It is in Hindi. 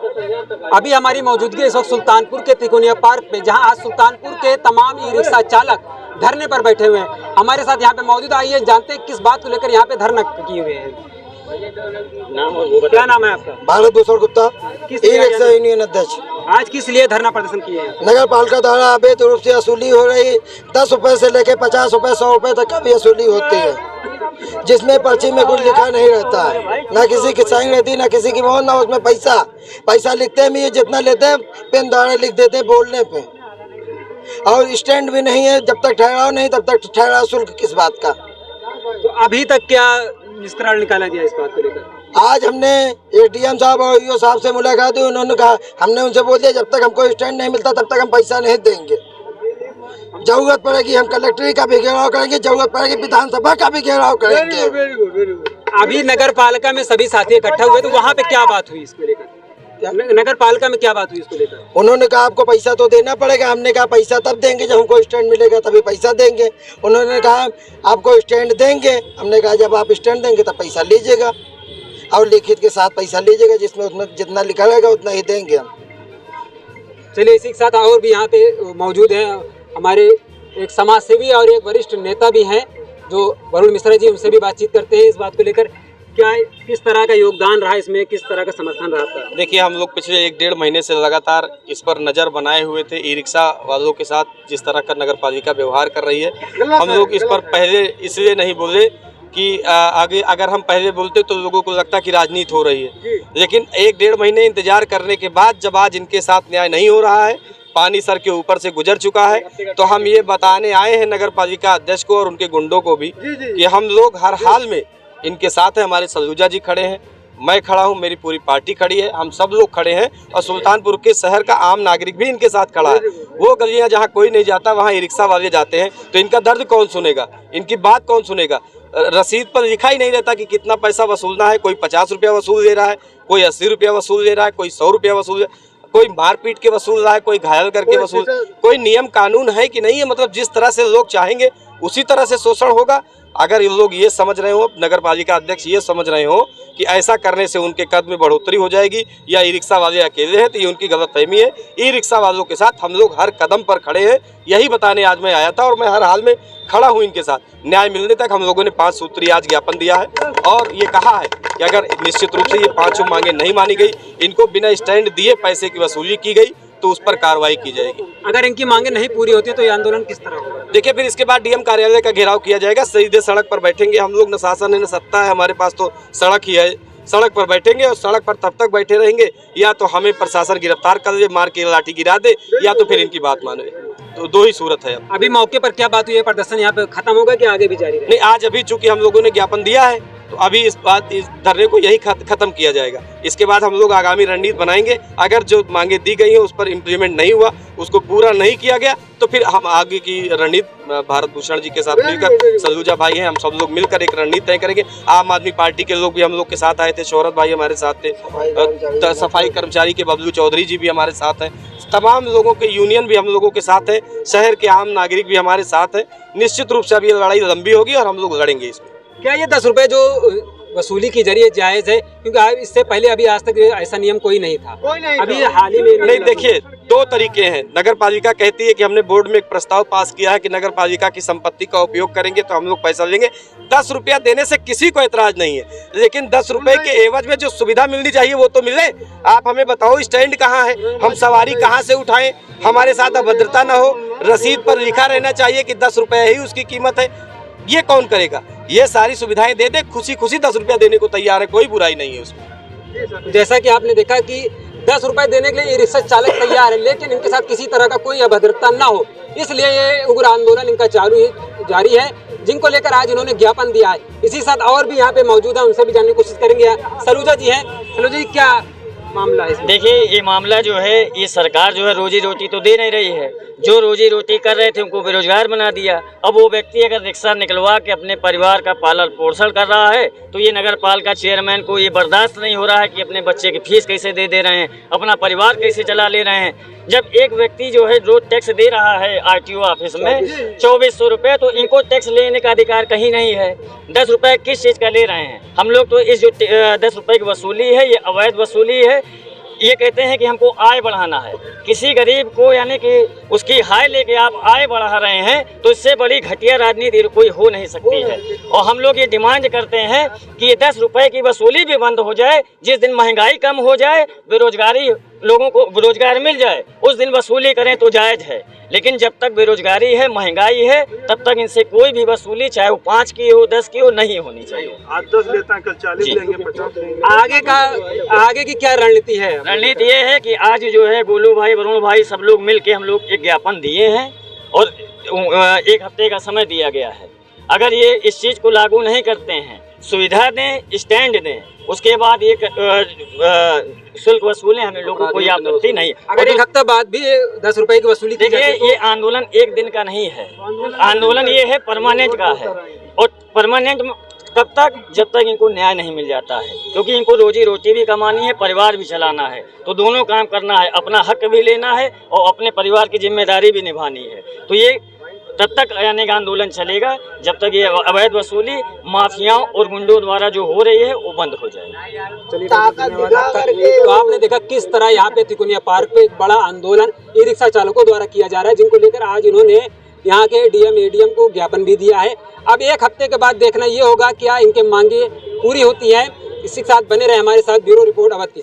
अभी हमारी मौजूदगी इस वक्त सुल्तानपुर के तिकोनिया पार्क पे, जहां आज सुल्तानपुर के तमाम ई रिक्शा चालक धरने पर बैठे हुए हैं। हमारे साथ यहाँ पे मौजूद, आइए जानते हैं किस बात को लेकर यहाँ पे धरना किए हुए हैं। क्या नाम है आपका? भारत भूषण गुप्ता, किस ई रिक्शा यूनियन अध्यक्ष। आज किस लिए धरना प्रदर्शन किए हैं? नगर पालिका द्वारा अवैध रूप से वसूली हो रही 10 रुपए से लेकर 50 रुपए 100 रुपए तक का भी वसूली होती है, जिसमें पर्ची में कुछ लिखा नहीं रहता है, ना किसी की साइन रहती, ना किसी की मोहर, ना उसमें पैसा लिखते हैं। ये जितना लेते हैं पेन द्वारा लिख देते हैं बोलने पे, और स्टैंड भी नहीं है। जब तक ठहराव नहीं तब तक ठहराव शुल्क किस बात का। तो अभी तक क्या निष्कर्ष निकाला गया इस बात को लेकर? आज हमने एडीएम साहब और ईओ साहब से मुलाकात हुई। उन्होंने कहा, हमने उनसे बोल दिया जब तक हमको स्टैंड नहीं मिलता तब तक हम पैसा नहीं देंगे। जरूरत पड़ेगी हम कलेक्ट्री का भी घेराव करेंगे, जरूरत पड़ेगी विधानसभा का भी घेराव करेंगे। अभी नगर पालिका में सभी साथी इकट्ठा हुए, तो वहाँ पे क्या बात हुई इसको लेकर? नगर पालिका में क्या बात हुई इसको लेकर? उन्होंने कहा आपको पैसा तो देना पड़ेगा। हमने कहा पैसा तब देंगे जब हमको स्टैंड मिलेगा, तभी पैसा देंगे। उन्होंने कहा आपको स्टैंड देंगे। हमने कहा जब आप स्टैंड देंगे तब पैसा लीजिएगा, और लिखित के साथ पैसा लीजिएगा, जिसमें उतना जितना लिखा रहेगा उतना ही देंगे हम। चलिए, इसी के साथ और भी यहाँ पे मौजूद हैं हमारे एक समाज सेवी और एक वरिष्ठ नेता भी हैं, जो वरुण मिश्रा जी, उनसे भी बातचीत करते हैं इस बात को लेकर। क्या किस तरह का योगदान रहा इसमें, किस तरह का समर्थन रहा आपका? देखिए, हम लोग पिछले 1-1.5 महीने से लगातार इस पर नज़र बनाए हुए थे। ई रिक्शा वालों के साथ जिस तरह का नगर पालिका व्यवहार कर रही है, हम लोग इस पर पहले इसलिए नहीं बोले कि आगे अगर हम पहले बोलते तो लोगों को लगता कि राजनीति हो रही है। लेकिन 1-1.5 महीने इंतजार करने के बाद जब आज इनके साथ न्याय नहीं हो रहा है, पानी सर के ऊपर से गुजर चुका है, तो हम ये बताने आए हैं नगर पालिका अध्यक्ष को और उनके गुंडों को भी कि हम लोग हर हाल में इनके साथ हैं। हमारे सलूजा जी खड़े हैं, मैं खड़ा हूं, मेरी पूरी पार्टी खड़ी है, हम सब लोग खड़े हैं, और सुल्तानपुर के शहर का आम नागरिक भी इनके साथ खड़ा है। वो गलियां जहां कोई नहीं जाता वहां ई रिक्शा वाले जाते हैं, तो इनका दर्द कौन सुनेगा, इनकी बात कौन सुनेगा? रसीद पर लिखा ही नहीं रहता कि कितना पैसा वसूलना है। कोई 50 रुपया वसूल दे रहा है, कोई 80 रुपया वसूल दे रहा है, कोई 100 रुपया वसूल, कोई मारपीट के वसूल रहा है, कोई घायल करके वसूल। कोई नियम कानून है कि नहीं है? मतलब जिस तरह से लोग चाहेंगे उसी तरह से शोषण होगा। अगर ये लोग ये समझ रहे हो, नगर पालिका अध्यक्ष ये समझ रहे हो कि ऐसा करने से उनके कद में बढ़ोतरी हो जाएगी या ई रिक्शा वाले अकेले हैं, तो ये उनकी गलतफहमी है। ई रिक्शा वालों के साथ हम लोग हर कदम पर खड़े हैं, यही बताने आज मैं आया था, और मैं हर हाल में खड़ा हूँ इनके साथ। न्याय मिलने तक हम लोगों ने 5 सूत्री आज ज्ञापन दिया है, और ये कहा है कि अगर निश्चित रूप से ये 5 मांगे नहीं मानी गई, इनको बिना स्टैंड दिए पैसे की वसूली की गई, तो उस पर कार्रवाई की जाएगी। अगर इनकी मांगे नहीं पूरी होती तो ये आंदोलन किस तरह होगा? देखिए, फिर इसके बाद डीएम कार्यालय का घेराव किया जाएगा, सीधे सड़क पर बैठेंगे हम लोग। न शासन है न सत्ता है, हमारे पास तो सड़क ही है। सड़क पर बैठेंगे और सड़क पर तब तक बैठे रहेंगे या तो हमें प्रशासन गिरफ्तार कर दे, मार के लाठी गिरा दे, या तो फिर इनकी बात माने। तो 2 ही सूरत है। अभी मौके पर क्या बात हुई है? प्रदर्शन यहाँ पे खत्म होगा कि आगे भी जारी रहेगा? नहीं, आज अभी चूंकि हम लोगों ने ज्ञापन दिया है, तो अभी इस धरने को यही खत्म किया जाएगा। इसके बाद हम लोग आगामी रणनीति बनाएंगे। अगर जो मांगे दी गई हैं उस पर इम्प्लीमेंट नहीं हुआ, उसको पूरा नहीं किया गया, तो फिर हम आगे की रणनीति भारत भूषण जी के साथ मिलकर, सलूजा भाई हैं, हम सब लोग मिलकर एक रणनीति तय करेंगे। आम आदमी पार्टी के लोग भी हम लोग के साथ आए थे, शोहरत भाई हमारे साथ थे, सफाई कर्मचारी के बबलू चौधरी जी भी हमारे साथ हैं, तमाम लोगों के यूनियन भी हम लोगों के साथ है, शहर के आम नागरिक भी हमारे साथ हैं। निश्चित रूप से अब ये लड़ाई लंबी होगी और हम लोग लड़ेंगे इसमें। क्या ये 10 रुपए जो वसूली की जरिए जायज है? क्योंकि इससे पहले अभी आज तक ऐसा नियम कोई नहीं था, अभी हाल ही में नहीं। देखिए, 2 तरीके हैं। नगर पालिका कहती है कि हमने बोर्ड में एक प्रस्ताव पास किया है कि नगर पालिका की संपत्ति का उपयोग करेंगे तो हम लोग पैसा लेंगे। 10 रुपया देने से किसी को एतराज नहीं है, लेकिन 10 रुपए के एवज में जो सुविधा मिलनी चाहिए वो तो मिले। आप हमें बताओ स्टैंड कहाँ है, हम सवारी कहाँ से उठाएं, हमारे साथ अभद्रता न हो, रसीद पर लिखा रहना चाहिए कि 10 रुपये ही उसकी कीमत है। ये कौन करेगा? ये सारी सुविधाएं दे दे, खुशी खुशी 10 रुपया देने को तैयार है, कोई बुराई नहीं है उसमें। जैसा कि आपने देखा कि 10 रुपए देने के लिए रिक्शा चालक तैयार है, लेकिन इनके साथ किसी तरह का कोई अभद्रता ना हो, इसलिए ये उग्र आंदोलन इनका जारी है, जिनको लेकर आज इन्होंने ज्ञापन दिया है। इसी साथ और भी यहाँ पे मौजूद है, उनसे भी जानने की कोशिश करेंगे। सलूजा जी हैं, सलूजा जी क्या मामला है? देखिए, ये मामला जो है, ये सरकार जो है रोजी रोटी तो दे नहीं रही है। जो रोजी रोटी कर रहे थे उनको बेरोजगार बना दिया। अब वो व्यक्ति अगर रिक्शा निकलवा के अपने परिवार का पालन पोषण कर रहा है, तो ये नगर पालिका चेयरमैन को ये बर्दाश्त नहीं हो रहा है कि अपने बच्चे की फीस कैसे दे रहे हैं, अपना परिवार कैसे चला ले रहे हैं। जब एक व्यक्ति जो है रोज टैक्स दे रहा है आरटीओ ऑफिस में 2400 रुपये, तो इनको टैक्स लेने का अधिकार कहीं नहीं है। 10 रुपये किस चीज़ का ले रहे हैं? हम लोग तो इस जो 10 रुपये की वसूली है, ये अवैध वसूली है। ये कहते हैं कि हमको आय बढ़ाना है। किसी गरीब को यानी कि उसकी हाय लेके आप आय बढ़ा रहे हैं तो इससे बड़ी घटिया राजनीति कोई हो नहीं सकती है। और हम लोग ये डिमांड करते हैं कि ये 10 रुपए की वसूली भी बंद हो जाए। जिस दिन महंगाई कम हो जाए, बेरोजगारी लोगों को रोजगार मिल जाए, उस दिन वसूली करें तो जायज़ है। लेकिन जब तक बेरोजगारी है, महंगाई है, तब तक इनसे कोई भी वसूली, चाहे वो 5 की हो 10 की हो, नहीं होनी चाहिए। आज 10 लेता है, कल 40 लेंगे, 50 लेंगे। आगे की क्या रणनीति है? रणनीति ये है कि आज जो है गोलू भाई, वरुण भाई, सब लोग मिल के हम लोग एक ज्ञापन दिए हैं और 1 हफ्ते का समय दिया गया है। अगर ये इस चीज़ को लागू नहीं करते हैं, सुविधा दें, स्टैंड दें, उसके बाद ये शुल्क वसूलें, हमें लोगों को कोई आपत्ति नहीं। अगर 1 हफ्ते बाद भी 10 रुपए की वसूली की देखिए, ये आंदोलन 1 दिन का नहीं है, आंदोलन ये है परमानेंट का है। और परमानेंट तब तक जब तक इनको न्याय नहीं मिल जाता है, क्योंकि इनको रोजी रोटी भी कमानी है, परिवार भी चलाना है, तो दोनों काम करना है, अपना हक भी लेना है और अपने परिवार की जिम्मेदारी भी निभानी है। तो ये तब तक यानी कि आंदोलन चलेगा जब तक ये अवैध वसूली माफियाओं और गुंडों द्वारा जो हो रही है वो बंद हो जाए। तो आपने देखा किस तरह यहाँ पे तिकोनिया पार्क पे एक बड़ा आंदोलन ई रिक्शा चालकों द्वारा किया जा रहा है, जिनको लेकर आज इन्होंने यहाँ के डीएम एडीएम को ज्ञापन भी दिया है। अब 1 हफ्ते के बाद देखना ये होगा क्या इनके मांगे पूरी होती है। इसी के साथ बने रहे हमारे साथ। ब्यूरो रिपोर्ट अवध की।